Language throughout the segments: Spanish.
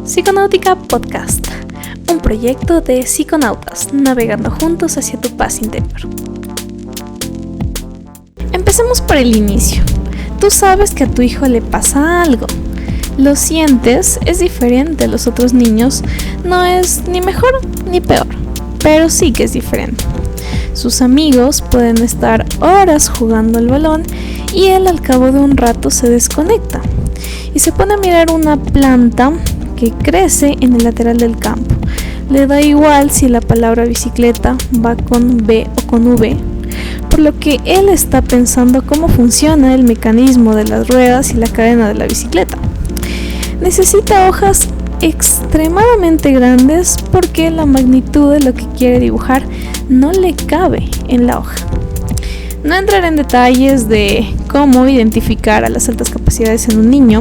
Psiconáutica Podcast, un proyecto de psiconautas navegando juntos hacia tu paz interior. Empecemos por el inicio. Tú sabes que a tu hijo le pasa algo. Lo sientes, es diferente a los otros niños, no es ni mejor ni peor, pero sí que es diferente. Sus amigos pueden estar horas jugando al balón y él al cabo de un rato se desconecta y se pone a mirar una planta que crece en el lateral del campo. Le da igual si la palabra bicicleta va con B o con V, por lo que él está pensando cómo funciona el mecanismo de las ruedas y la cadena de la bicicleta. Necesita hojas extremadamente grandes porque la magnitud de lo que quiere dibujar no le cabe en la hoja. No entraré en detalles de cómo identificar a las altas capacidades en un niño.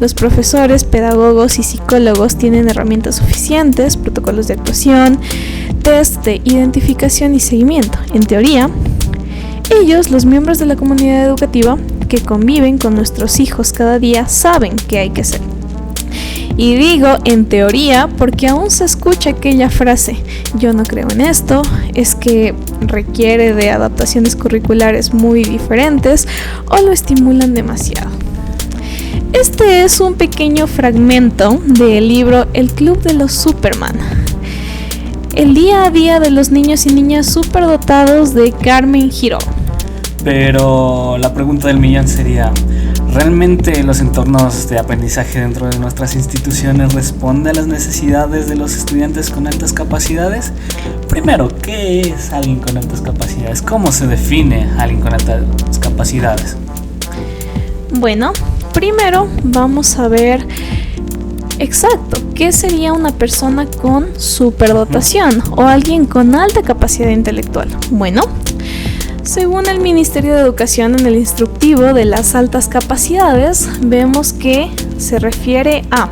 Los profesores, pedagogos y psicólogos tienen herramientas suficientes, protocolos de actuación, test de identificación y seguimiento. En teoría, ellos, los miembros de la comunidad educativa que conviven con nuestros hijos cada día, saben qué hay que hacer. Y digo en teoría porque aún se escucha aquella frase: yo no creo en esto, es que requiere de adaptaciones curriculares muy diferentes o lo estimulan demasiado. Este es un pequeño fragmento del libro El Club de los Superman, el día a día de los niños y niñas superdotados de Carmen Giró. Pero la pregunta del millón sería: ¿realmente los entornos de aprendizaje dentro de nuestras instituciones responden a las necesidades de los estudiantes con altas capacidades? Primero, ¿qué es alguien con altas capacidades? ¿Cómo se define alguien con altas capacidades? Bueno, primero vamos a ver exacto qué sería una persona con superdotación o alguien con alta capacidad intelectual. Bueno, según el Ministerio de Educación, en el instructivo de las altas capacidades, vemos que se refiere a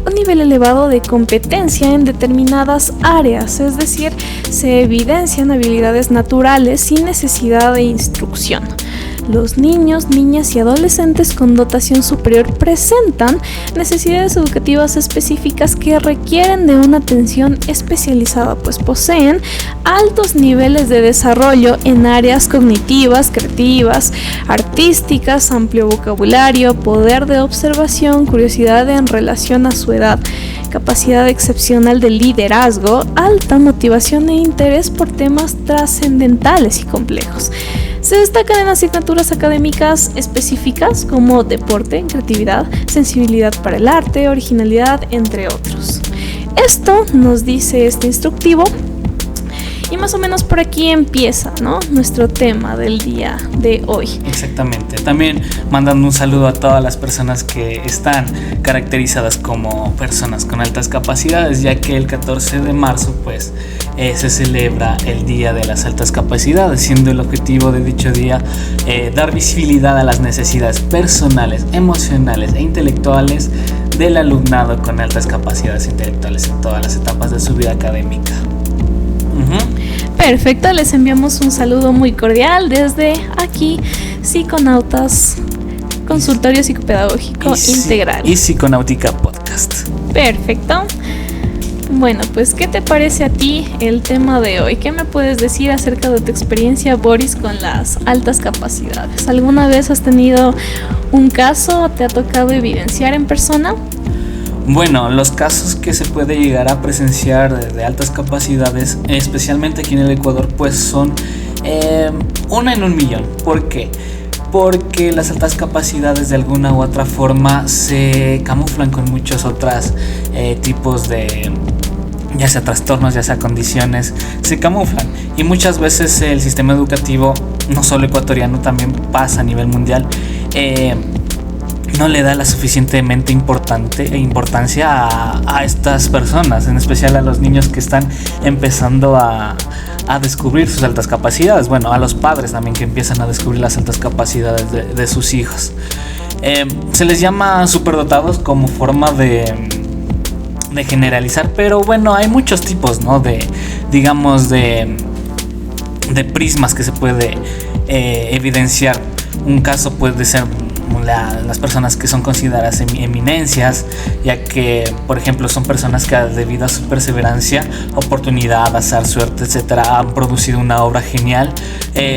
un nivel elevado de competencia en determinadas áreas, es decir, se evidencian habilidades naturales sin necesidad de instrucción. Los niños, niñas y adolescentes con dotación superior presentan necesidades educativas específicas que requieren de una atención especializada, pues poseen altos niveles de desarrollo en áreas cognitivas, creativas, artísticas, amplio vocabulario, poder de observación, curiosidad en relación a su edad, capacidad excepcional de liderazgo, alta motivación e interés por temas trascendentales y complejos. Se destacan en asignaturas académicas específicas como deporte, creatividad, sensibilidad para el arte, originalidad, entre otros. Esto nos dice este instructivo y más o menos por aquí empieza, ¿no?, nuestro tema del día de hoy. Exactamente. También mandando un saludo a todas las personas que están caracterizadas como personas con altas capacidades, ya que el 14 de marzo pues se celebra el Día de las Altas Capacidades, siendo el objetivo de dicho día dar visibilidad a las necesidades personales, emocionales e intelectuales del alumnado con altas capacidades intelectuales en todas las etapas de su vida académica. Perfecto, les enviamos un saludo muy cordial desde aquí, Psiconautas, Consultorio Psicopedagógico Integral y Psiconáutica Podcast. Perfecto. Bueno, pues ¿qué te parece a ti el tema de hoy? ¿Qué me puedes decir acerca de tu experiencia, Boris, con las altas capacidades? ¿Alguna vez has tenido un caso, te ha tocado evidenciar en persona? Bueno, los casos que se puede llegar a presenciar de altas capacidades, especialmente aquí en el Ecuador, pues son una en un millón. ¿Por qué? Porque las altas capacidades de alguna u otra forma se camuflan con muchos otros tipos de, ya sea trastornos, ya sea condiciones, se camuflan. Y muchas veces el sistema educativo, no solo ecuatoriano, también pasa a nivel mundial, no le da la suficientemente importancia a estas personas, en especial a los niños que están empezando a descubrir sus altas capacidades. Bueno, a los padres también que empiezan a descubrir las altas capacidades de sus hijos. Se les llama superdotados como forma de generalizar, pero bueno, hay muchos tipos, ¿no?, de prismas que se puede evidenciar. Un caso puede ser las personas que son consideradas eminencias, ya que, por ejemplo, son personas que debido a su perseverancia, oportunidad, azar, suerte, etcétera, han producido una obra genial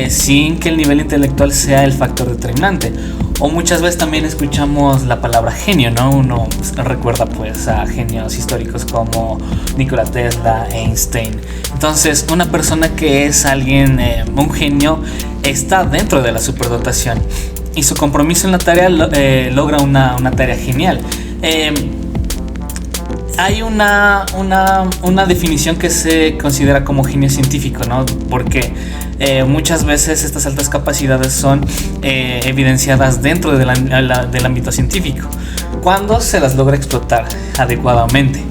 sin que el nivel intelectual sea el factor determinante. O muchas veces también escuchamos la palabra genio, ¿no? Uno recuerda pues a genios históricos como Nikola Tesla, Einstein. Entonces, una persona que es alguien, un genio, está dentro de la superdotación y su compromiso en la tarea logra una tarea genial. Hay una definición que se considera como genio científico, ¿no? Porque muchas veces estas altas capacidades son evidenciadas dentro del ámbito científico, cuando se las logra explotar adecuadamente.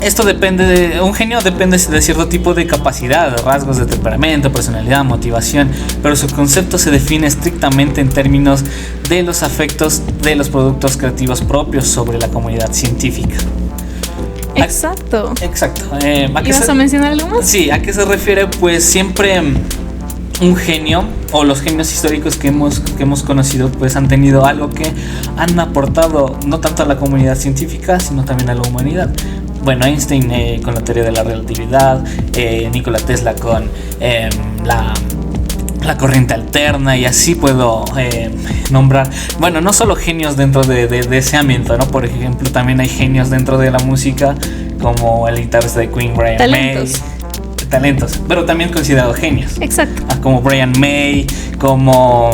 Esto depende un genio depende de cierto tipo de capacidad, rasgos de temperamento, personalidad, motivación, pero su concepto se define estrictamente en términos de los afectos de los productos creativos propios sobre la comunidad científica. Exacto. ¿Ibas a mencionar algo más? Sí, ¿a qué se refiere? Pues siempre un genio o los genios históricos que hemos conocido pues han tenido algo que han aportado no tanto a la comunidad científica sino también a la humanidad. Bueno, Einstein con la teoría de la relatividad, Nikola Tesla con la corriente alterna, y así puedo nombrar, bueno, no solo genios dentro de ese ámbito, ¿no? Por ejemplo, también hay genios dentro de la música como el guitarrista de Queen, Brian May. Talentos, pero también considerados genios. Exacto. Como Brian May, como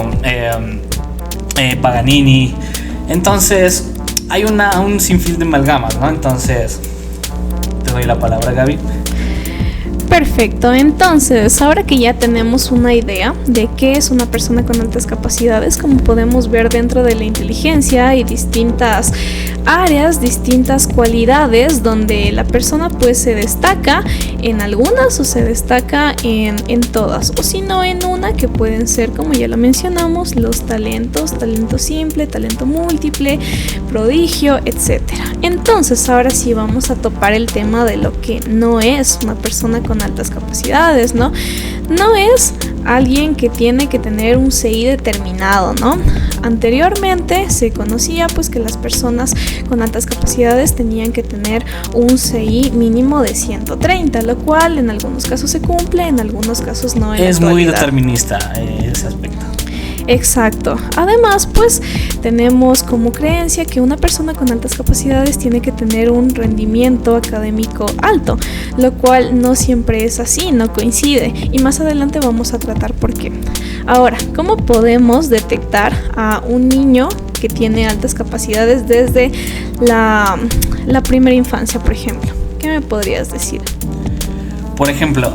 Paganini. Entonces, hay un sinfín de amalgamas, ¿no? Entonces, te doy la palabra, Gaby. Perfecto, entonces ahora que ya tenemos una idea de qué es una persona con altas capacidades, como podemos ver dentro de la inteligencia hay distintas áreas, distintas cualidades donde la persona pues se destaca en algunas o se destaca en todas, o si no en una, que pueden ser, como ya lo mencionamos, los talentos, talento simple, talento múltiple, prodigio, etcétera. Entonces ahora sí vamos a topar el tema de lo que no es una persona con altas capacidades, ¿no? No es alguien que tiene que tener un CI determinado, ¿no? Anteriormente se conocía pues que las personas con altas capacidades tenían que tener un CI mínimo de 130, lo cual en algunos casos se cumple, en algunos casos no. Es muy determinista ese aspecto. Exacto. Además, pues tenemos como creencia que una persona con altas capacidades tiene que tener un rendimiento académico alto, lo cual no siempre es así, no coincide. Y más adelante vamos a tratar por qué. Ahora, ¿cómo podemos detectar a un niño que tiene altas capacidades desde la primera infancia, por ejemplo? ¿Qué me podrías decir? Por ejemplo,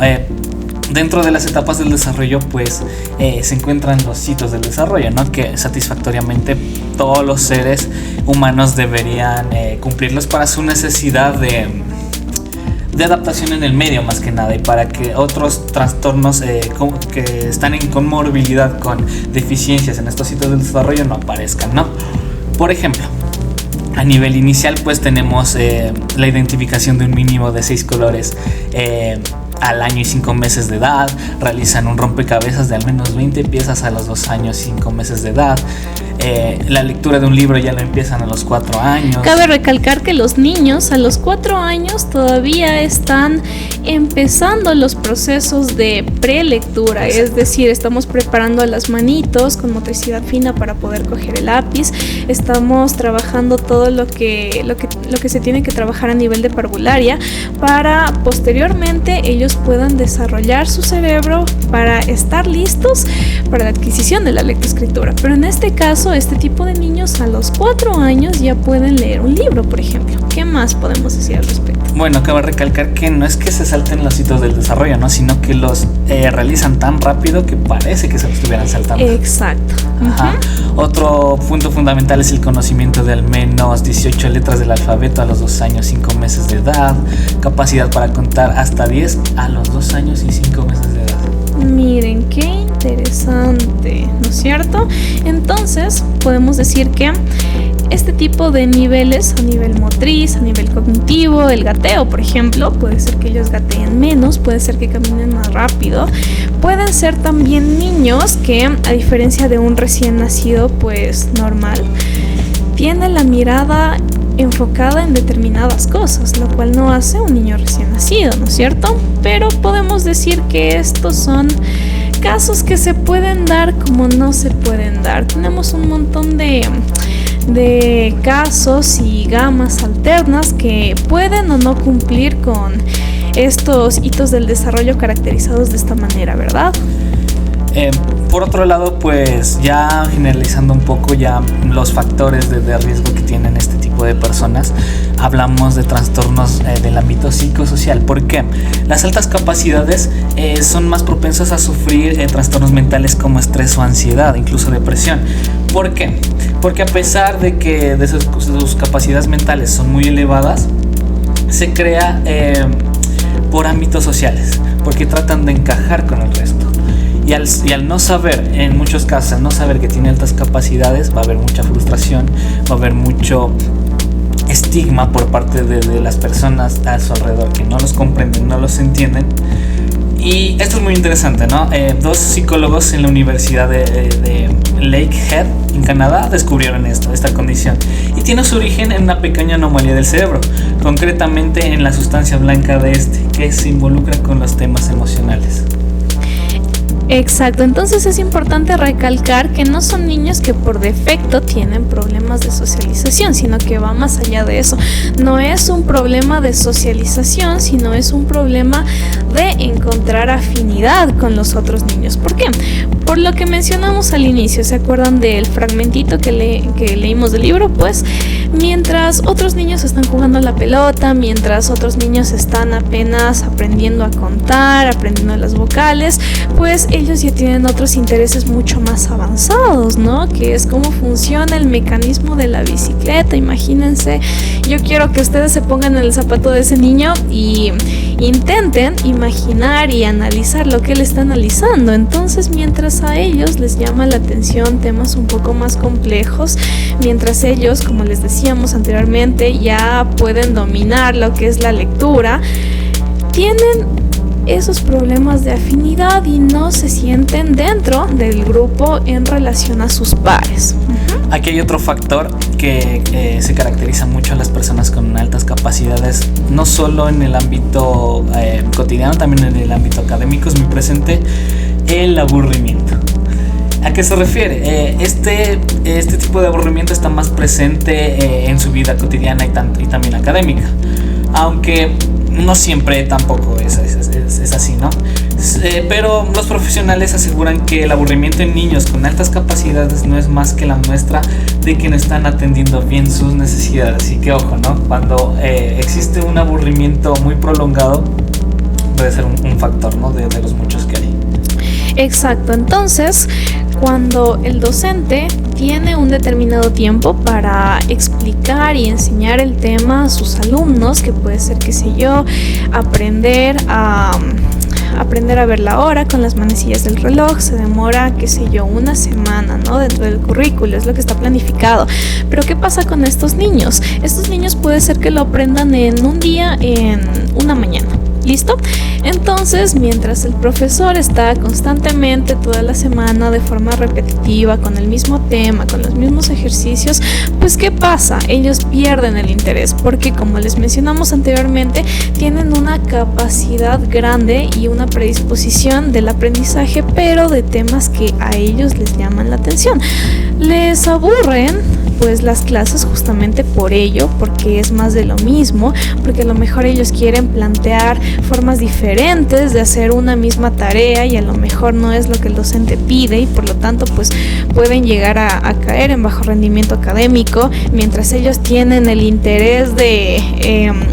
dentro de las etapas del desarrollo pues se encuentran los hitos del desarrollo, ¿no? Que satisfactoriamente todos los seres humanos deberían cumplirlos para su necesidad de adaptación en el medio, más que nada, y para que otros trastornos que están en comorbilidad con deficiencias en estos hitos del desarrollo no aparezcan, ¿no? Por ejemplo, a nivel inicial pues tenemos la identificación de un mínimo de 6 colores al año y 5 meses de edad. Realizan un rompecabezas de al menos 20 piezas a los 2 años y 5 meses de edad. La lectura de un libro ya lo empiezan a los 4 años. Cabe recalcar que los niños a los 4 años todavía están empezando los procesos de prelectura, es decir, estamos preparando a las manitos con motricidad fina para poder coger el lápiz, estamos trabajando todo lo que se tiene que trabajar a nivel de parvularia para posteriormente ellos puedan desarrollar su cerebro para estar listos para la adquisición de la lectoescritura. Pero en este caso, este tipo de niños a los 4 años ya pueden leer un libro, por ejemplo. ¿Qué más podemos decir al respecto? Bueno, cabe recalcar que no es que se salten los hitos del desarrollo, ¿no? Sino que los realizan tan rápido que parece que se los estuvieran saltando. Exacto. Ajá. Otro punto fundamental es el conocimiento de al menos 18 letras del alfabeto a los 2 años, 5 meses de edad. Capacidad para contar hasta 10 a los 2 años y 5 meses de edad. Miren, qué interesante, ¿no es cierto? Entonces, podemos decir que este tipo de niveles a nivel motriz, a nivel cognitivo, el gateo, por ejemplo, puede ser que ellos gateen menos, puede ser que caminen más rápido. Pueden ser también niños que, a diferencia de un recién nacido, pues normal, tiene la mirada enfocada en determinadas cosas, lo cual no hace un niño recién nacido, ¿no es cierto? Pero podemos decir que estos son casos que se pueden dar como no se pueden dar. Tenemos un montón de casos y gamas alternas que pueden o no cumplir con estos hitos del desarrollo caracterizados de esta manera, ¿verdad? Por otro lado, pues ya generalizando un poco ya los factores de riesgo que tienen este tipo de personas, hablamos de trastornos del ámbito psicosocial. ¿Por qué? Las altas capacidades son más propensas a sufrir trastornos mentales como estrés o ansiedad, incluso depresión. ¿Por qué? Porque a pesar de que sus capacidades mentales son muy elevadas, se crea por ámbitos sociales, porque tratan de encajar con el resto. Y al no saber, en muchos casos, al no saber que tiene altas capacidades, va a haber mucha frustración, va a haber mucho estigma por parte de las personas a su alrededor que no los comprenden, no los entienden. Y esto es muy interesante, ¿no? Dos psicólogos en la Universidad de Lakehead, en Canadá, descubrieron esta condición. Y tiene su origen en una pequeña anomalía del cerebro, concretamente en la sustancia blanca que se involucra con los temas emocionales. Exacto, entonces es importante recalcar que no son niños que por defecto tienen problemas de socialización, sino que va más allá de eso. No es un problema de socialización, sino es un problema de encontrar afinidad con los otros niños. ¿Por qué? Por lo que mencionamos al inicio, ¿se acuerdan del fragmentito que leímos del libro? Pues mientras otros niños están jugando a la pelota, mientras otros niños están apenas aprendiendo a contar, aprendiendo las vocales, pues ellos ya tienen otros intereses mucho más avanzados, ¿no? Que es cómo funciona el mecanismo de la bicicleta. Imagínense, yo quiero que ustedes se pongan en el zapato de ese niño y intenten imaginar y analizar lo que él está analizando. Entonces, mientras a ellos les llama la atención temas un poco más complejos, mientras ellos, como les decíamos anteriormente, ya pueden dominar lo que es la lectura, tienen esos problemas de afinidad y no se sienten dentro del grupo en relación a sus pares. Aquí hay otro factor que se caracteriza mucho a las personas con altas capacidades, no solo en el ámbito cotidiano, también en el ámbito académico es muy presente el aburrimiento. ¿A qué se refiere? Este tipo de aburrimiento está más presente en su vida cotidiana y también académica, aunque no siempre tampoco es así, ¿no? Pero los profesionales aseguran que el aburrimiento en niños con altas capacidades no es más que la muestra de que no están atendiendo bien sus necesidades. Y que ojo, ¿no? Cuando existe un aburrimiento muy prolongado, puede ser un factor, ¿no? De los muchos que hay. Exacto, entonces cuando el docente tiene un determinado tiempo para explicar y enseñar el tema a sus alumnos, que puede ser, qué sé yo, aprender a ver la hora con las manecillas del reloj, se demora, qué sé yo, una semana, ¿no? Dentro del currículo, es lo que está planificado. Pero ¿qué pasa con estos niños? Estos niños puede ser que lo aprendan en un día, en una mañana. ¿Listo? Entonces, mientras el profesor está constantemente toda la semana de forma repetitiva con el mismo tema, con los mismos ejercicios, pues ¿qué pasa? Ellos pierden el interés porque, como les mencionamos anteriormente, tienen una capacidad grande y una predisposición del aprendizaje, pero de temas que a ellos les llaman la atención. Les aburren pues las clases justamente por ello, porque es más de lo mismo, porque a lo mejor ellos quieren plantear formas diferentes de hacer una misma tarea y a lo mejor no es lo que el docente pide y por lo tanto pues pueden llegar a caer en bajo rendimiento académico, mientras ellos tienen el interés de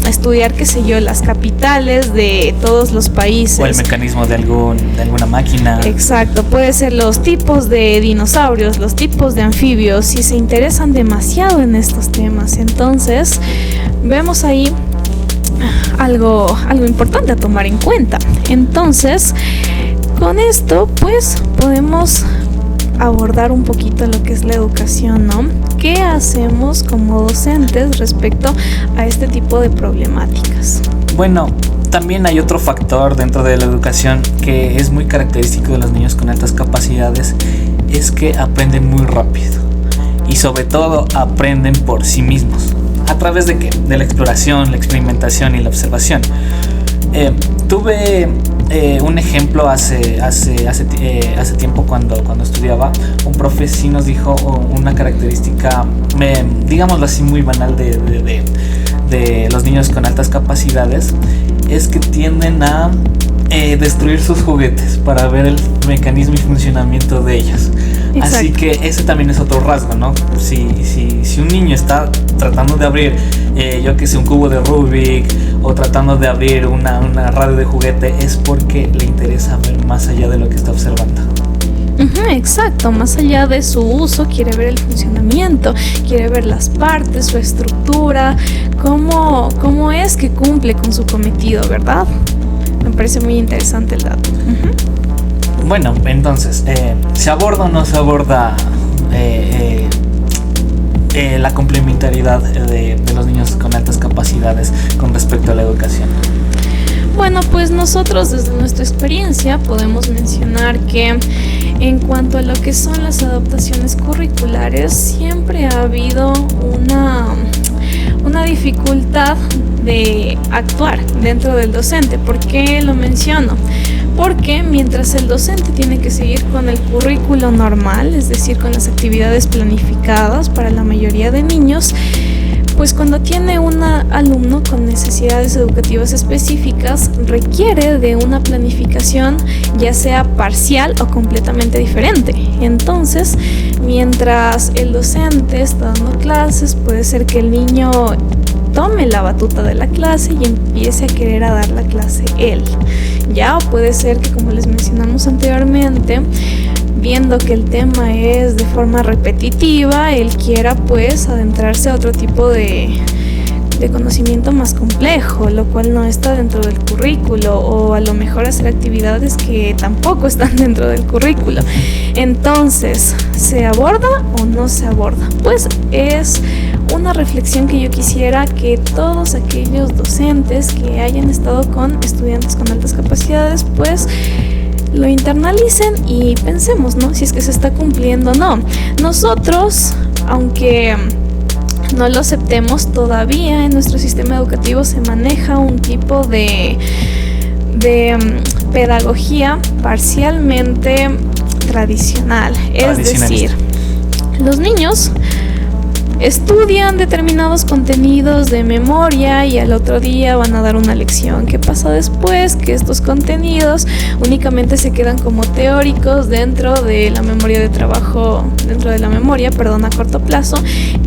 estudiar, qué sé yo, las capitales de todos los países. O el mecanismo de alguna máquina. Exacto, puede ser los tipos de dinosaurios, los tipos de anfibios, si se interesan demasiado en estos temas. Entonces vemos ahí algo importante a tomar en cuenta. Entonces, con esto pues podemos abordar un poquito lo que es la educación, ¿no? ¿qué hacemos como docentes respecto a este tipo de problemáticas? Bueno, también hay otro factor dentro de la educación que es muy característico de los niños con altas capacidades, es que aprenden muy rápido y sobre todo aprenden por sí mismos. ¿A través de qué? De la exploración, la experimentación y la observación. Tuve un ejemplo hace tiempo cuando estudiaba. Un profe sí nos dijo una característica, digámoslo así, muy banal de los niños con altas capacidades, es que tienden a destruir sus juguetes para ver el mecanismo y funcionamiento de ellos. Exacto. Así que ese también es otro rasgo, ¿no? Si un niño está tratando de abrir, yo que sé, un cubo de Rubik, o tratando de abrir una radio de juguete, es porque le interesa ver más allá de lo que está observando. Exacto, más allá de su uso, quiere ver el funcionamiento, quiere ver las partes, su estructura, cómo es que cumple con su cometido, ¿verdad? Me parece muy interesante el dato. Bueno, entonces, ¿se aborda o no se aborda la complementariedad de los niños con altas capacidades con respecto a la educación? Bueno, pues nosotros desde nuestra experiencia podemos mencionar que en cuanto a lo que son las adaptaciones curriculares, siempre ha habido una dificultad de actuar dentro del docente. ¿Por qué lo menciono? Porque mientras el docente tiene que seguir con el currículo normal, es decir, con las actividades planificadas para la mayoría de niños, pues cuando tiene un alumno con necesidades educativas específicas, requiere de una planificación ya sea parcial o completamente diferente. Entonces, mientras el docente está dando clases, puede ser que el niño tome la batuta de la clase y empiece a querer dar la clase él. Ya, o puede ser que, como les mencionamos anteriormente, viendo que el tema es de forma repetitiva, él quiera pues adentrarse a otro tipo de conocimiento más complejo, lo cual no está dentro del currículo, o a lo mejor hacer actividades que tampoco están dentro del currículo. Entonces, ¿se aborda o no se aborda? Pues es una reflexión que yo quisiera que todos aquellos docentes que hayan estado con estudiantes con altas capacidades, pues lo internalicen y pensemos, ¿no? Si es que se está cumpliendo o no. Nosotros, aunque no lo aceptemos, todavía en nuestro sistema educativo se maneja un tipo de pedagogía parcialmente tradicional. Es decir, los niños estudian determinados contenidos de memoria y al otro día van a dar una lección. ¿Qué pasa después? Que estos contenidos únicamente se quedan como teóricos dentro de la memoria de trabajo, a corto plazo,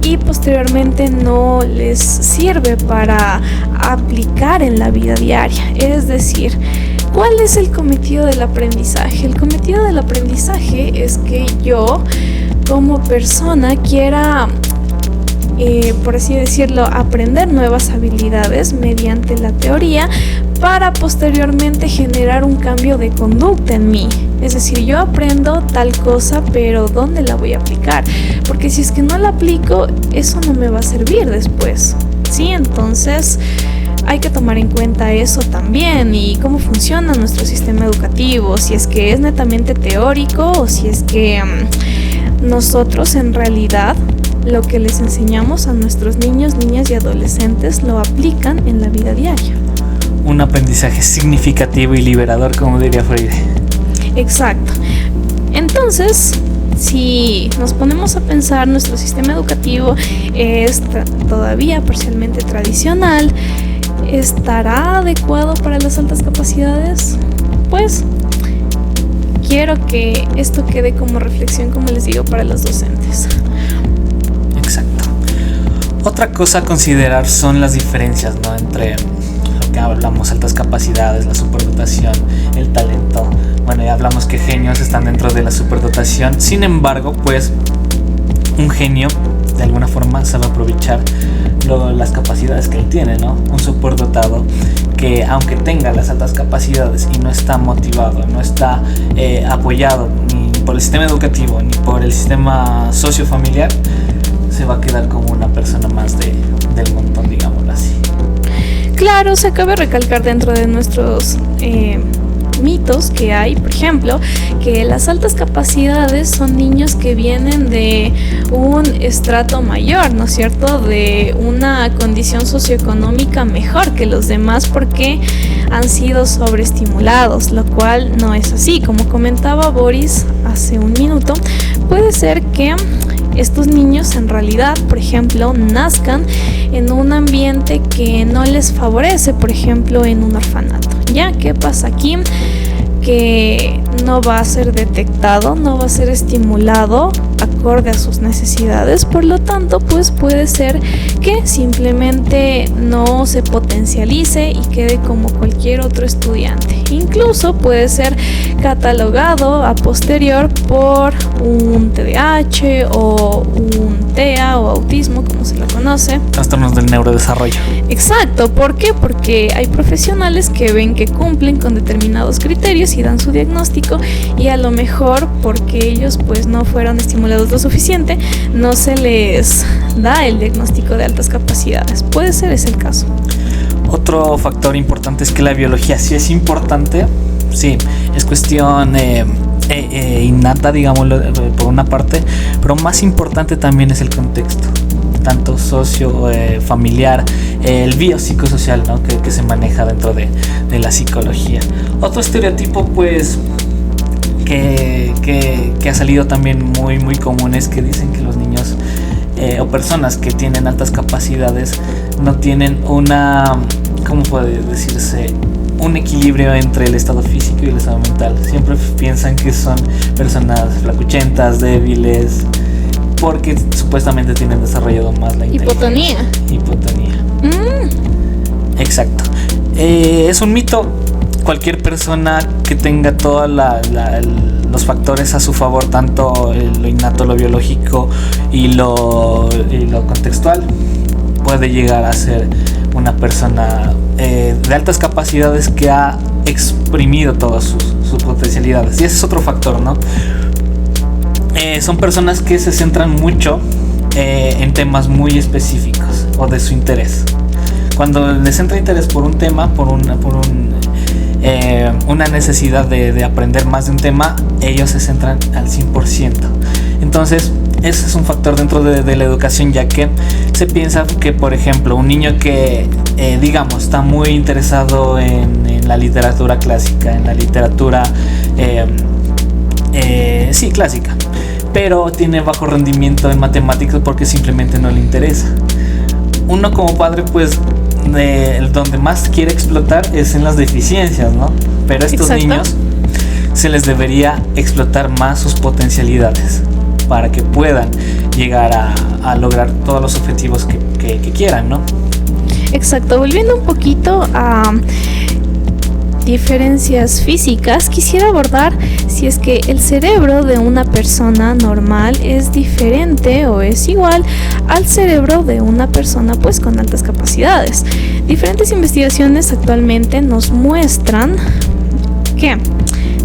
y posteriormente no les sirve para aplicar en la vida diaria. Es decir, ¿cuál es el cometido del aprendizaje? El cometido del aprendizaje es que yo, como persona, quiera por así decirlo, aprender nuevas habilidades mediante la teoría para posteriormente generar un cambio de conducta en mí. Es decir, yo aprendo tal cosa, pero ¿dónde la voy a aplicar? Porque si es que no la aplico, eso no me va a servir después, ¿sí? Entonces hay que tomar en cuenta eso también, y cómo funciona nuestro sistema educativo, si es que es netamente teórico o si es que nosotros en realidad lo que les enseñamos a nuestros niños, niñas y adolescentes lo aplican en la vida diaria. Un aprendizaje significativo y liberador, como diría Freire. Exacto. Entonces, si nos ponemos a pensar, nuestro sistema educativo es todavía parcialmente tradicional. ¿Estará adecuado para las altas capacidades? Pues quiero que esto quede como reflexión, como les digo, para los docentes. Exacto. Otra cosa a considerar son las diferencias, ¿no?, entre lo que hablamos, altas capacidades, la superdotación, el talento. Bueno, ya hablamos que genios están dentro de la superdotación. Sin embargo, pues un genio de alguna forma sabe aprovechar las capacidades que él tiene, ¿no? Un superdotado que, aunque tenga las altas capacidades y no está motivado, no está apoyado ni por el sistema educativo ni por el sistema sociofamiliar, se va a quedar como una persona más del montón, digámoslo así. Claro, se cabe recalcar dentro de nuestros mitos que hay, por ejemplo, que las altas capacidades son niños que vienen de un estrato mayor, ¿no es cierto?, de una condición socioeconómica mejor que los demás porque han sido sobreestimulados, lo cual no es así. Como comentaba Boris hace un minuto, puede ser que estos niños en realidad, por ejemplo, nazcan en un ambiente que no les favorece, por ejemplo, en un orfanato. ¿Ya? ¿Qué pasa aquí? Que no va a ser detectado, no va a ser estimulado acorde a sus necesidades, por lo tanto, pues puede ser que simplemente no se potencialice y quede como cualquier otro estudiante. Incluso puede ser catalogado a posterior por un TDAH o un TEA o autismo, como se lo conoce. Trastornos del neurodesarrollo. Exacto, ¿por qué? Porque hay profesionales que ven que cumplen con determinados criterios y dan su diagnóstico, y a lo mejor porque ellos pues no fueron estimulados lo suficiente, no se les da el diagnóstico de altas capacidades. Puede ser ese el caso. Otro factor importante es que la biología sí es importante, sí, es cuestión innata, digámoslo, por una parte, pero más importante también es el contexto, tanto socio, familiar, el biopsicosocial, ¿no?, que se maneja dentro de la psicología. Otro estereotipo, pues, que ha salido también muy, muy común es que dicen que los niños o personas que tienen altas capacidades no tienen una, ¿cómo puede decirse?, un equilibrio entre el estado físico y el estado mental. Siempre piensan que son personas flacuchentas, débiles, porque supuestamente tienen desarrollado más la inteligencia. Hipotonía. Exacto. Es un mito. Cualquier persona que tenga todos los factores a su favor, tanto lo innato, lo biológico y lo contextual, puede llegar a ser una persona de altas capacidades que ha exprimido todas sus potencialidades. Y ese es otro factor, ¿no? Son personas que se centran mucho en temas muy específicos o de su interés. Cuando les entra interés por un tema, por una necesidad de aprender más de un tema, ellos se centran al 100%. Entonces, ese es un factor dentro de la educación, ya que se piensa que, por ejemplo, un niño que, digamos, está muy interesado en la literatura clásica, en la literatura, sí, clásica, pero tiene bajo rendimiento en matemáticas porque simplemente no le interesa. Uno como padre, pues, donde más quiere explotar es en las deficiencias, ¿no? Pero a estos niños se les debería explotar más sus potencialidades para que puedan llegar a lograr todos los objetivos que quieran, ¿no? Exacto, volviendo un poquito a diferencias físicas, quisiera abordar si es que el cerebro de una persona normal es diferente o es igual al cerebro de una persona pues con altas capacidades. Diferentes investigaciones actualmente nos muestran que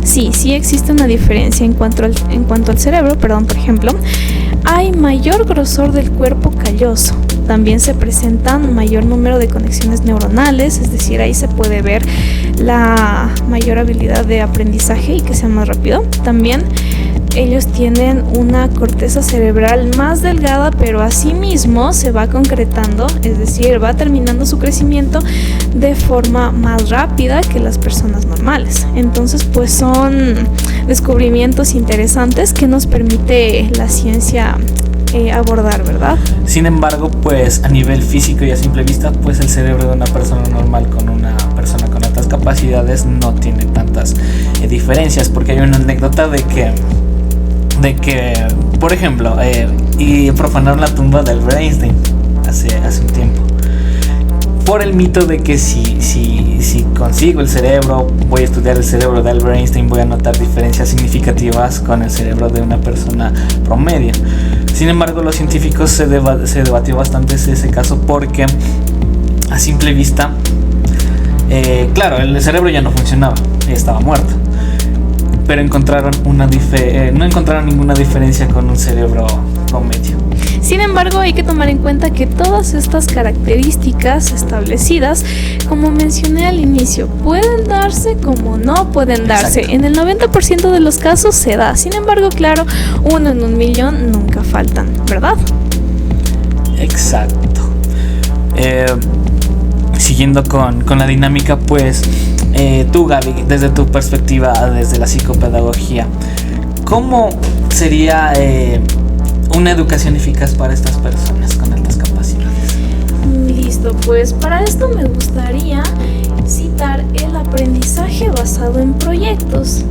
sí existe una diferencia en cuanto al cerebro, por ejemplo, hay mayor grosor del cuerpo calloso. También se presentan mayor número de conexiones neuronales, es decir, ahí se puede ver la mayor habilidad de aprendizaje y que sea más rápido. También ellos tienen una corteza cerebral más delgada, pero asimismo se va concretando, es decir, va terminando su crecimiento de forma más rápida que las personas normales. Entonces, pues son descubrimientos interesantes que nos permite la ciencia abordar, ¿verdad? Sin embargo, pues a nivel físico y a simple vista, pues el cerebro de una persona normal con una persona con altas capacidades no tiene tantas diferencias, porque hay una anécdota de que por ejemplo, y profanaron la tumba de Albert Einstein hace un tiempo, por el mito de que si consigo el cerebro, voy a estudiar el cerebro de Albert Einstein, voy a notar diferencias significativas con el cerebro de una persona promedio. Sin embargo, los científicos se debatió bastante ese caso, porque a simple vista, claro, el cerebro ya no funcionaba, ya estaba muerto, pero no encontraron ninguna diferencia con un cerebro promedio. Sin embargo, hay que tomar en cuenta que todas estas características establecidas, como mencioné al inicio, pueden darse como no pueden darse. Exacto. En el 90% de los casos se da. Sin embargo, claro, 1 en 1.000.000 nunca faltan, ¿verdad? Exacto. Siguiendo con la dinámica, pues tú, Gaby, desde tu perspectiva, desde la psicopedagogía, ¿cómo sería una educación eficaz para estas personas con altas capacidades? Listo, pues para esto me gustaría citar el aprendizaje basado en proyectos.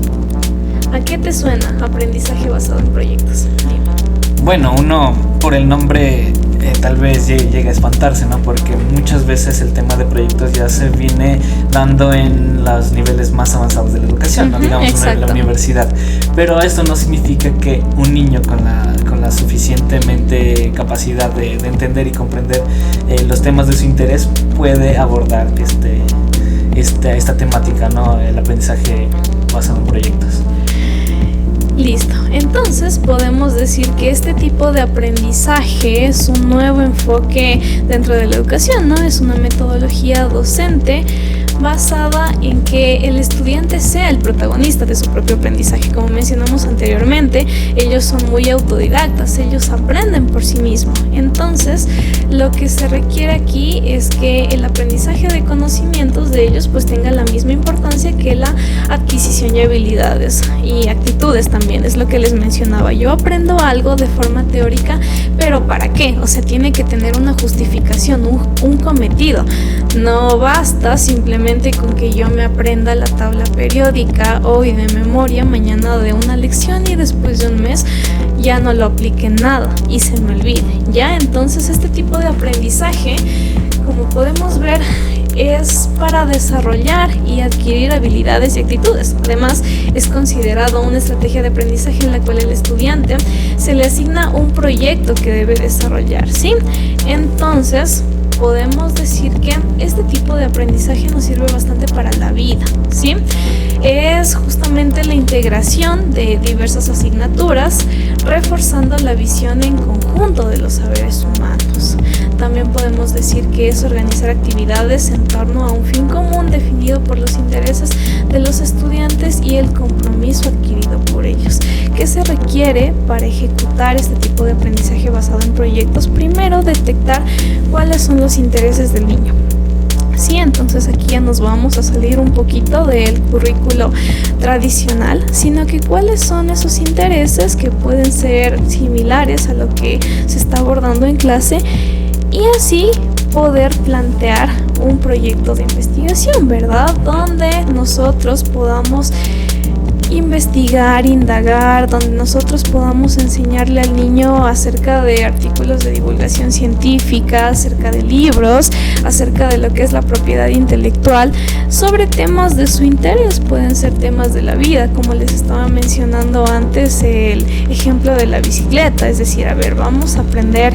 ¿A qué te suena aprendizaje basado en proyectos? Dime. Bueno, uno por el nombre tal vez llegue a espantarse, ¿no? Porque muchas veces el tema de proyectos ya se viene dando en los niveles más avanzados de la educación, ¿no? Digamos en la universidad. Pero esto no significa que un niño con la suficientemente capacidad de entender y comprender los temas de su interés puede abordar esta temática, ¿no? El aprendizaje basado en proyectos. Listo, entonces podemos decir que este tipo de aprendizaje es un nuevo enfoque dentro de la educación, ¿no? Es una metodología docente basada en que el estudiante sea el protagonista de su propio aprendizaje. Como mencionamos anteriormente, ellos son muy autodidactas, ellos aprenden por sí mismos. Entonces, lo que se requiere aquí es que el aprendizaje de conocimientos de ellos pues tenga la misma importancia que la adquisición y habilidades y actitudes también. Es lo que les mencionaba. Yo aprendo algo de forma teórica, pero ¿para qué? O sea, tiene que tener una justificación, un cometido. No basta simplemente con que yo me aprenda la tabla periódica hoy de memoria, mañana de una lección y después de un mes ya no lo aplique en nada y se me olvide. Ya, entonces este tipo de aprendizaje, como podemos ver, es para desarrollar y adquirir habilidades y actitudes. Además, es considerado una estrategia de aprendizaje en la cual el estudiante se le asigna un proyecto que debe desarrollar, ¿sí? Entonces, podemos decir que este tipo de aprendizaje nos sirve bastante para la vida, ¿sí? Es justamente la integración de diversas asignaturas, reforzando la visión en conjunto de los saberes humanos. También podemos decir que es organizar actividades en torno a un fin común definido por los intereses de los estudiantes y el compromiso adquirido por ellos. ¿Qué se requiere para ejecutar este tipo de aprendizaje basado en proyectos? Primero, detectar cuáles son los intereses del niño. Sí, entonces aquí ya nos vamos a salir un poquito del currículo tradicional, sino que cuáles son esos intereses que pueden ser similares a lo que se está abordando en clase y así poder plantear un proyecto de investigación, ¿verdad? Donde nosotros podamos investigar, indagar, donde nosotros podamos enseñarle al niño acerca de artículos de divulgación científica, acerca de libros, acerca de lo que es la propiedad intelectual, sobre temas de su interés. Pueden ser temas de la vida, como les estaba mencionando antes, el ejemplo de la bicicleta, es decir, a ver, vamos a aprender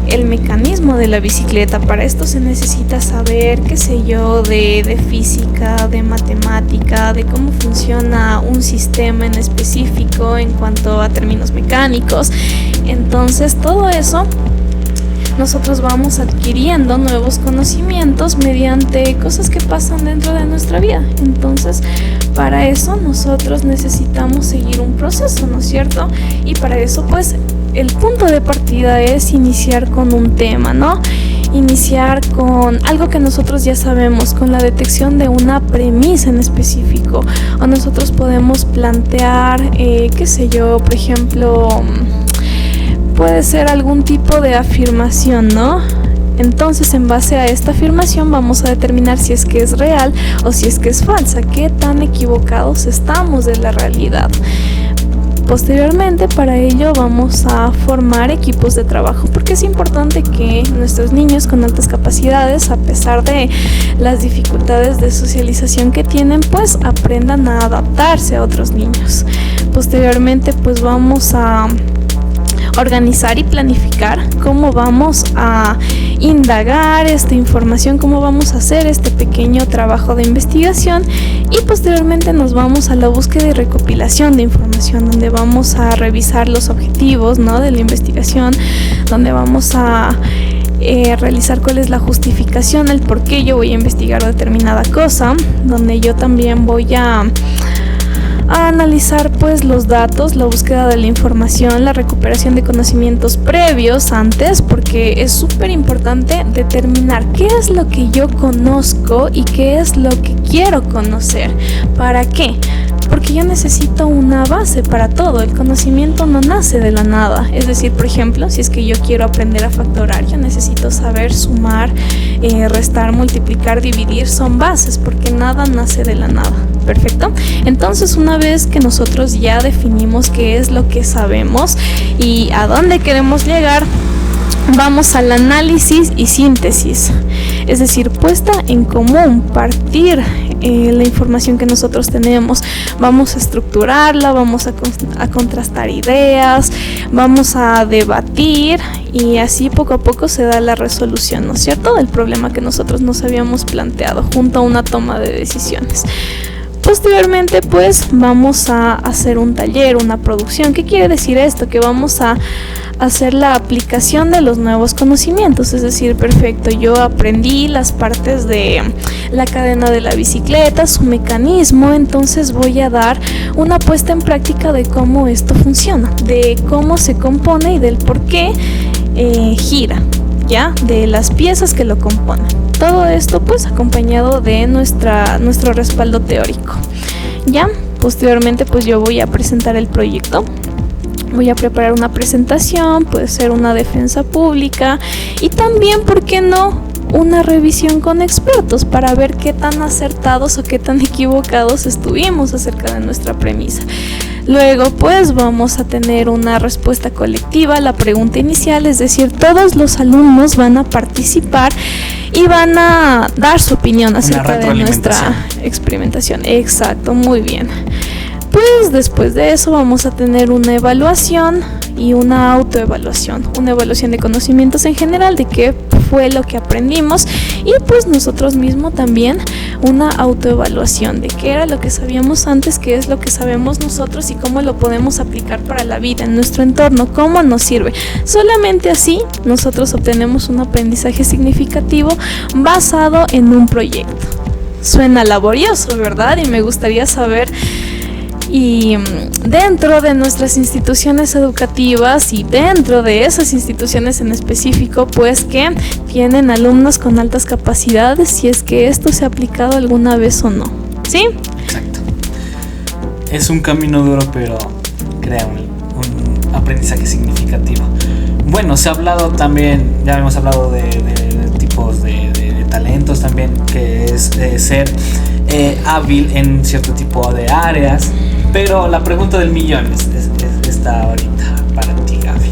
el mecanismo de la bicicleta. Para esto se necesita saber, qué sé yo, de física, de matemática, de cómo funciona un sistema en específico en cuanto a términos mecánicos. Entonces, todo eso nosotros vamos adquiriendo nuevos conocimientos mediante cosas que pasan dentro de nuestra vida. Entonces, para eso nosotros necesitamos seguir un proceso, ¿no es cierto? Y para eso, pues, el punto de partida es iniciar con un tema, ¿no? Iniciar con algo que nosotros ya sabemos, con la detección de una premisa en específico. O nosotros podemos plantear, qué sé yo, por ejemplo, puede ser algún tipo de afirmación, ¿no? Entonces, en base a esta afirmación vamos a determinar si es que es real o si es que es falsa, qué tan equivocados estamos de la realidad. Posteriormente, para ello vamos a formar equipos de trabajo, porque es importante que nuestros niños con altas capacidades, a pesar de las dificultades de socialización que tienen, pues aprendan a adaptarse a otros niños. Posteriormente, pues vamos a organizar y planificar cómo vamos a indagar esta información, cómo vamos a hacer este pequeño trabajo de investigación, y posteriormente nos vamos a la búsqueda y recopilación de información, donde vamos a revisar los objetivos, ¿no?, de la investigación, donde vamos a realizar cuál es la justificación, el por qué yo voy a investigar determinada cosa, donde yo también voy a analizar pues los datos, la búsqueda de la información, la recuperación de conocimientos previos antes, porque es súper importante determinar qué es lo que yo conozco y qué es lo que quiero conocer. ¿Para qué? Porque yo necesito una base para todo. El conocimiento no nace de la nada. Es decir, por ejemplo, si es que yo quiero aprender a factorar, yo necesito saber sumar, restar, multiplicar, dividir. Son bases, porque nada nace de la nada. ¿Perfecto? Entonces, una vez que nosotros ya definimos qué es lo que sabemos y a dónde queremos llegar, vamos al análisis y síntesis, es decir, puesta en común, partir la información que nosotros tenemos, vamos a estructurarla, vamos a contrastar ideas, vamos a debatir y así poco a poco se da la resolución, ¿no es cierto?, del problema que nosotros nos habíamos planteado junto a una toma de decisiones. Posteriormente, pues vamos a hacer un taller, una producción. ¿Qué quiere decir esto? Que vamos a hacer la aplicación de los nuevos conocimientos, es decir, perfecto, yo aprendí las partes de la cadena de la bicicleta, su mecanismo, entonces voy a dar una puesta en práctica de cómo esto funciona, de cómo se compone y del por qué gira, ¿ya? De las piezas que lo componen. Todo esto pues acompañado de nuestro respaldo teórico. Ya, posteriormente pues yo voy a presentar el proyecto. Voy a preparar una presentación, puede ser una defensa pública y también, ¿por qué no?, una revisión con expertos para ver qué tan acertados o qué tan equivocados estuvimos acerca de nuestra premisa. Luego, pues vamos a tener una respuesta colectiva a la pregunta inicial, es decir, todos los alumnos van a participar y van a dar su opinión acerca de nuestra experimentación. Exacto, muy bien. Pues después de eso vamos a tener una evaluación y una autoevaluación, una evaluación de conocimientos en general, de qué fue lo que aprendimos, y pues nosotros mismos también una autoevaluación de qué era lo que sabíamos antes, qué es lo que sabemos nosotros y cómo lo podemos aplicar para la vida, en nuestro entorno, cómo nos sirve. Solamente así nosotros obtenemos un aprendizaje significativo basado en un proyecto. Suena laborioso, ¿verdad? Y me gustaría saber, y dentro de nuestras instituciones educativas y dentro de esas instituciones en específico, pues que tienen alumnos con altas capacidades, si es que esto se ha aplicado alguna vez o no, ¿sí? Exacto. Es un camino duro, pero crea un aprendizaje significativo. Bueno, se ha hablado también, ya hemos hablado de tipos de talentos también, que es ser hábil en cierto tipo de áreas. Pero la pregunta del millón está ahorita para ti, Gaby.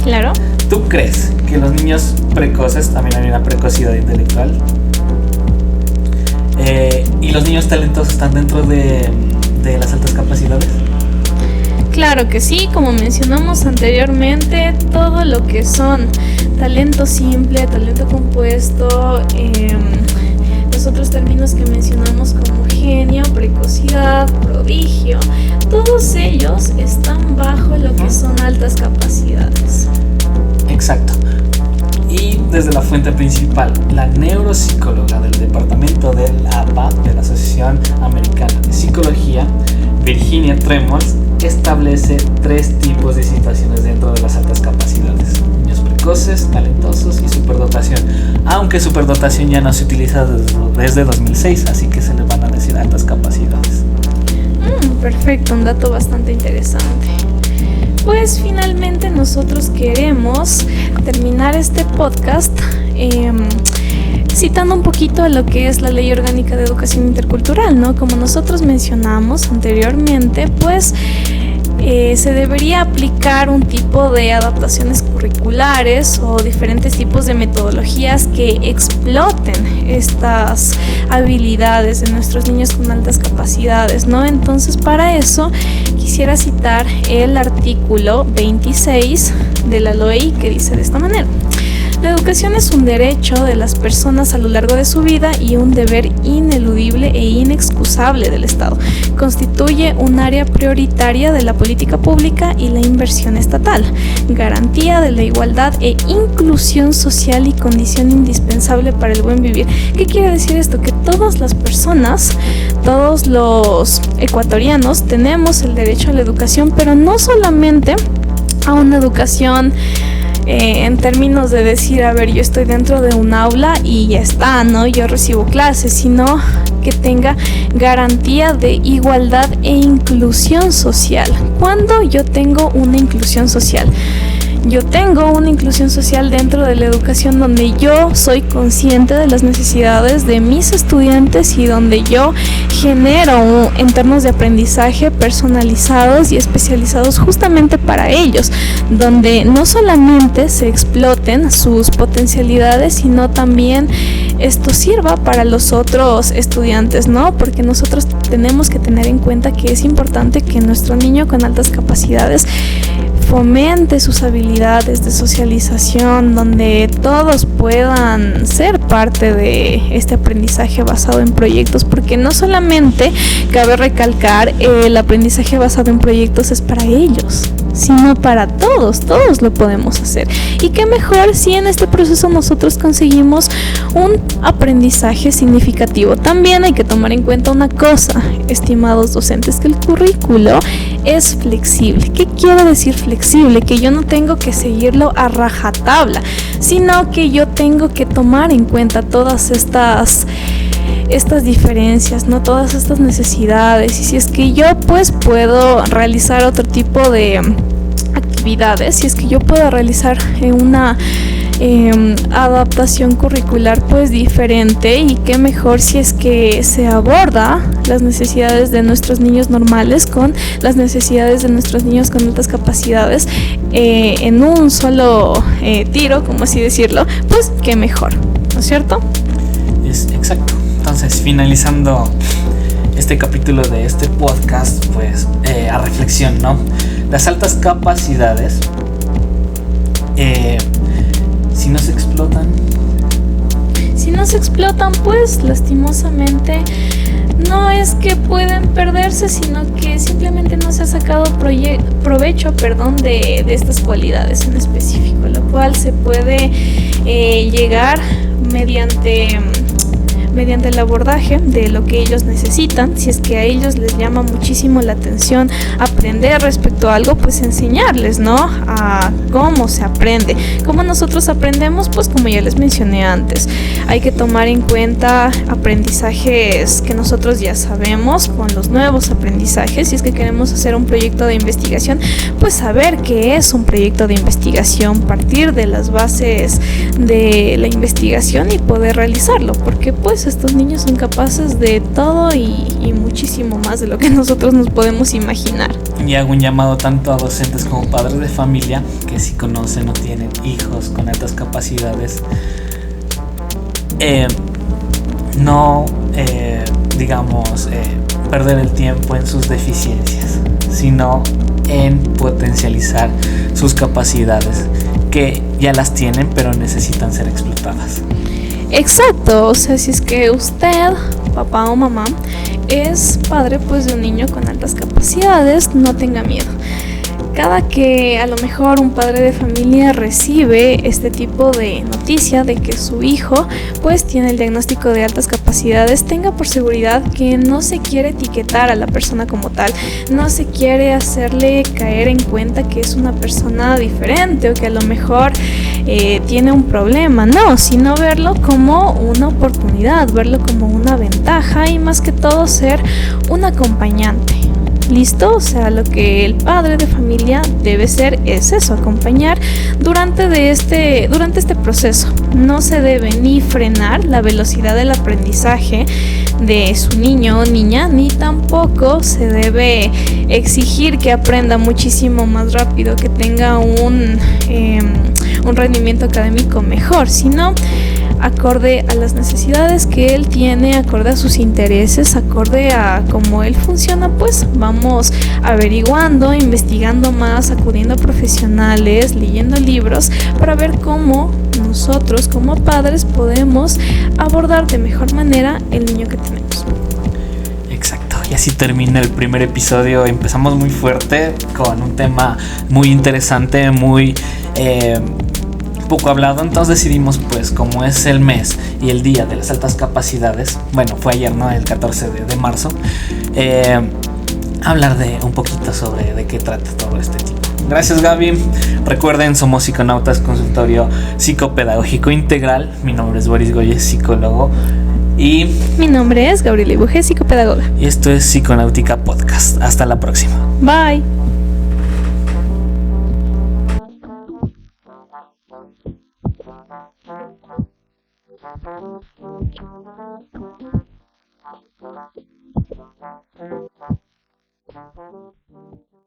Claro. ¿Tú crees que los niños precoces, también hay una precocidad intelectual, y los niños talentosos están dentro de las altas capacidades? Claro que sí, como mencionamos anteriormente, todo lo que son talento simple, talento compuesto, los otros términos que mencionamos como genio, precocidad, prodigio, todos ellos están bajo lo que son altas capacidades. Exacto. Y desde la fuente principal, la neuropsicóloga del departamento del APA, de la Asociación Americana de Psicología, Virginia Tremors, establece 3 tipos de situaciones dentro de las altas capacidades: niños precoces, talentosos y superdotación. Aunque superdotación ya no se utiliza desde 2006, así que se le van a decir altas capacidades. Perfecto, un dato bastante interesante. Pues finalmente nosotros queremos terminar este podcast citando un poquito a lo que es la Ley Orgánica de Educación Intercultural, ¿no? Como nosotros mencionamos anteriormente, pues se debería aplicar un tipo de adaptaciones curriculares o diferentes tipos de metodologías que exploten estas habilidades de nuestros niños con altas capacidades, ¿no? Entonces, para eso quisiera citar el artículo 26 de la LOI, que dice de esta manera: La educación es un derecho de las personas a lo largo de su vida y un deber ineludible e inexcusable del Estado. Constituye un área prioritaria de la política pública y la inversión estatal, garantía de la igualdad e inclusión social y condición indispensable para el buen vivir. ¿Qué quiere decir esto? Que todas las personas, todos los ecuatorianos tenemos el derecho a la educación, pero no solamente a una educación en términos de decir, a ver, yo estoy dentro de un aula y ya está, ¿no? Yo recibo clases, sino que tenga garantía de igualdad e inclusión social. ¿Cuándo yo tengo una inclusión social? Yo tengo una inclusión social dentro de la educación donde yo soy consciente de las necesidades de mis estudiantes y donde yo genero entornos de aprendizaje personalizados y especializados justamente para ellos, donde no solamente se exploten sus potencialidades, sino también esto sirva para los otros estudiantes, ¿no? Porque nosotros tenemos que tener en cuenta que es importante que nuestro niño con altas capacidades fomente sus habilidades de socialización, donde todos puedan ser parte de este aprendizaje basado en proyectos, porque no solamente cabe recalcar el aprendizaje basado en proyectos es para ellos, sino para todos lo podemos hacer. Y qué mejor si en este proceso nosotros conseguimos un aprendizaje significativo. También hay que tomar en cuenta una cosa, estimados docentes, que el currículo es flexible. ¿Qué quiere decir flexible? Que yo no tengo que seguirlo a rajatabla, sino que yo tengo que tomar en cuenta todas estas diferencias, ¿no? Todas estas necesidades, y si es que yo pues puedo realizar otro tipo de actividades, si es que yo puedo realizar una adaptación curricular pues diferente, y qué mejor si es que se aborda las necesidades de nuestros niños normales con las necesidades de nuestros niños con altas capacidades en un solo tiro, como así decirlo, pues qué mejor, ¿no es cierto? Es exacto. Entonces, finalizando este capítulo de este podcast, pues a reflexión, ¿no? Las altas capacidades, si no se explotan, pues lastimosamente no es que pueden perderse, sino que simplemente no se ha sacado provecho de estas cualidades en específico, lo cual se puede llegar mediante el abordaje de lo que ellos necesitan. Si es que a ellos les llama muchísimo la atención aprender respecto a algo, pues enseñarles, ¿no? A cómo se aprende. ¿Cómo nosotros aprendemos? Pues como ya les mencioné antes, hay que tomar en cuenta aprendizajes que nosotros ya sabemos con los nuevos aprendizajes. Si es que queremos hacer un proyecto de investigación, pues saber qué es un proyecto de investigación, partir de las bases de la investigación y poder realizarlo, porque pues estos niños son capaces de todo y muchísimo más de lo que nosotros nos podemos imaginar. Y hago un llamado tanto a docentes como padres de familia que si conocen o tienen hijos con altas capacidades, no perder el tiempo en sus deficiencias, sino en potencializar sus capacidades, que ya las tienen pero necesitan ser explotadas. Exacto, o sea, si es que usted, papá o mamá, es padre pues de un niño con altas capacidades, no tenga miedo. Cada que a lo mejor un padre de familia recibe este tipo de noticia de que su hijo pues tiene el diagnóstico de altas capacidades, tenga por seguridad que no se quiere etiquetar a la persona como tal, no se quiere hacerle caer en cuenta que es una persona diferente o que a lo mejor tiene un problema, no, sino verlo como una oportunidad, verlo como una ventaja y más que todo ser un acompañante. ¿Listo? O sea, lo que el padre de familia debe ser es eso, acompañar durante este proceso. No se debe ni frenar la velocidad del aprendizaje de su niño o niña, ni tampoco se debe exigir que aprenda muchísimo más rápido, que tenga un rendimiento académico mejor, sino acorde a las necesidades que él tiene, acorde a sus intereses, acorde a cómo él funciona, pues vamos averiguando, investigando más, acudiendo a profesionales, leyendo libros para ver cómo nosotros como padres podemos abordar de mejor manera el niño que tenemos. Exacto, y así termina el primer episodio. Empezamos muy fuerte con un tema muy interesante, muy poco hablado. Entonces decidimos, pues como es el mes y el día de las altas capacidades, bueno, fue ayer, ¿no? El 14 de marzo, hablar de un poquito sobre de qué trata todo este tipo. Gracias, Gaby. Recuerden, somos Psiconautas, consultorio psicopedagógico integral. Mi nombre es Boris Goyes, psicólogo. Y mi nombre es Gabriela Ibuje, psicopedagoga. Y esto es Psiconáutica Podcast. Hasta la próxima. Bye.